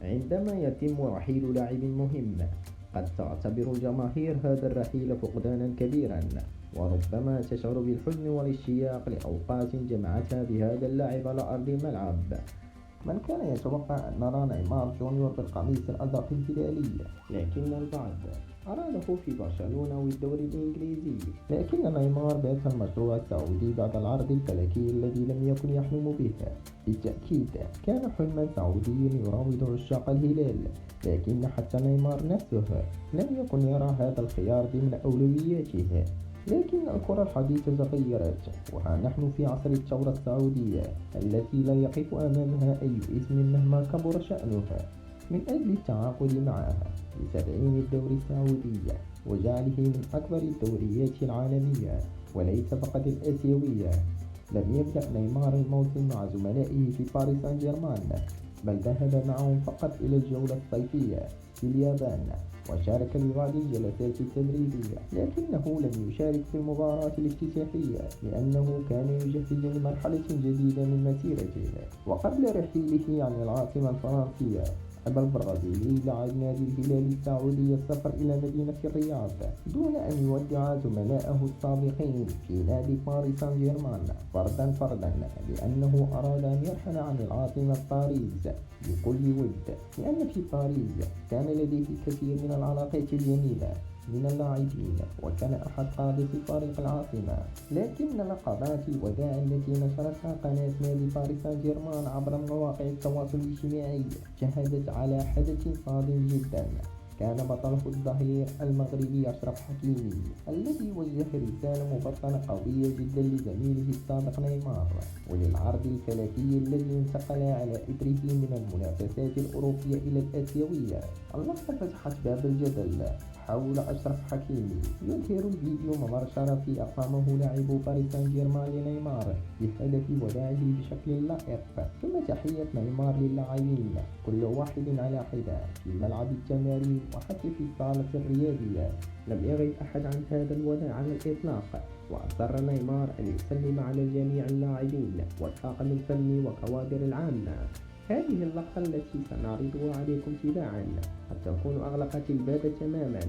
عندما يتم رحيل لاعب مهم، قد تعتبر الجماهير هذا الرحيل فقدانا كبيرا، وربما تشعر بالحزن والاشتياق لأوقات جمعتها بهذا اللاعب على أرض الملعب. من كان يتوقع أن نرى نيمار جونيور بالقميص الأزرق الهلالي، لكن البعض أراده في برشلونة والدوري الإنجليزي. لكن نيمار بات المشروع السعودي بعد العرض الفلكي الذي لم يكن يحلم به. بالتأكيد كان حلما سعوديا يراود عشاق الهلال، لكن حتى نيمار نفسه لم يكن يرى هذا الخيار ضمن أولوياته. لكن الكرة الحديثة تغيرت، وها نحن في عصر الثورة السعودية التي لا يقف أمامها أي اسم مهما كبر شأنه، من أجل التعاقد معها لتدعيم الدوري السعودي وجعله من أكبر الدوريات العالمية وليس فقط الآسيوية. لم يبدأ نيمار الموسم مع زملائه في باريس سان جيرمان، بل ذهب معهم فقط إلى الجولة الصيفية في اليابان، وشارك ببعض الجلسات التدريبية، لكنه لم يشارك في المباراة الافتتاحية لأنه كان يجهز لمرحلة جديدة من مسيرته. وقبل رحيله عن العاصمة الفرنسية، أبى البرازيلي لاعب نادي الهلال السعودي السفر إلى مدينة الرياض دون أن يودع زملائه السابقين في نادي باريس سان جيرمان فردا فردا، لأنه أراد أن يرحل عن العاصمة باريس بكل ود، لأن في باريس كان لديه الكثير من العلاقات الجميلة من اللاعبين، وكان أحد قادة فريق العاصمة. لكن لقطات الوداع التي نشرتها قناة نادي باريس سان جيرمان عبر مواقع التواصل الاجتماعي شهدت على حدث صادم جدا. كان بطله الظهير المغربي أشرف حكيمي الذي وجه رسالة مبطنة قوية جدا لزميله السابق نيمار وللعرض الفلكي الذي انتقل على إثره من المنافسات الأوروبية إلى الآسيوية. اللقطة فتحت باب الجدل حول أشرف حكيمي. يظهر الفيديو ممر في أقامه لاعب باريس سان جيرمان لنيمار بهدف وداعه بشكل لائق، ثم تحية نيمار للاعبين كل واحد على حدة في ملعب التمارين وحتى في الصالة الرياضية. لم يغب أحد عن هذا الوداع على الإطلاق، وأصر نيمار أن يسلم على جميع اللاعبين والطاقم الفني وكوادر العامة. هذه اللقطة التي سنعرضها عليكم تباعا قد تكون أغلقت الباب تماما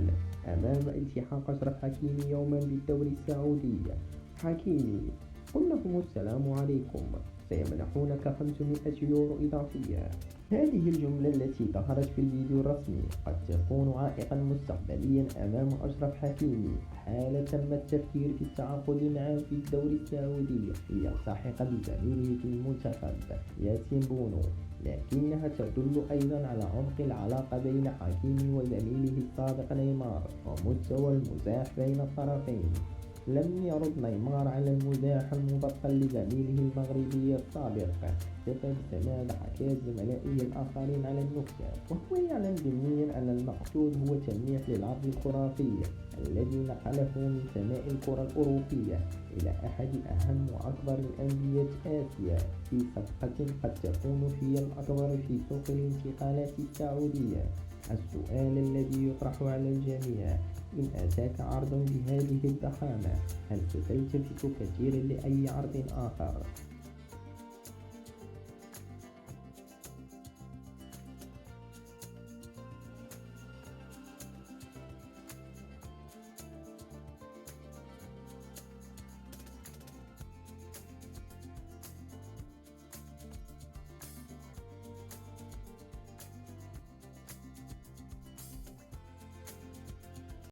أمام التحاق أشرف حكيمي يوما بالدوري السعودي. حكيمي: قل لهم السلام عليكم، سيمنحونك 500 يورو إضافية. هذه الجملة التي ظهرت في الفيديو الرسمي قد تكون عائقا مستقبليا أمام أشرف حكيمي حال تم التفكير في التعاقد معه في الدوري السعودي ليلتحق بزميله في المنتخب ياسين بونو، لكنها تدل أيضا على عمق العلاقة بين حكيمي وزميله السابق نيمار ومستوى المزاح بين الطرفين. لم يرد نيمار على المزاح المبطل لزميله المغربي السابق بسبب سماع حكاية زملائه الآخرين على النكتة، وهو يعلم ضمنيا أن المقصود هو تلميح للعرض الخرافي الذي نقله من سماء الكرة الأوروبية إلى أحد أهم وأكبر الأندية آسيا في صفقة قد تكون هي الأكبر في سوق الانتقالات السعودية. السؤال الذي يطرح على الجميع: إن أتاك عرض بهذه الضخامة، هل ستلتفت كثيرا لأي عرض آخر؟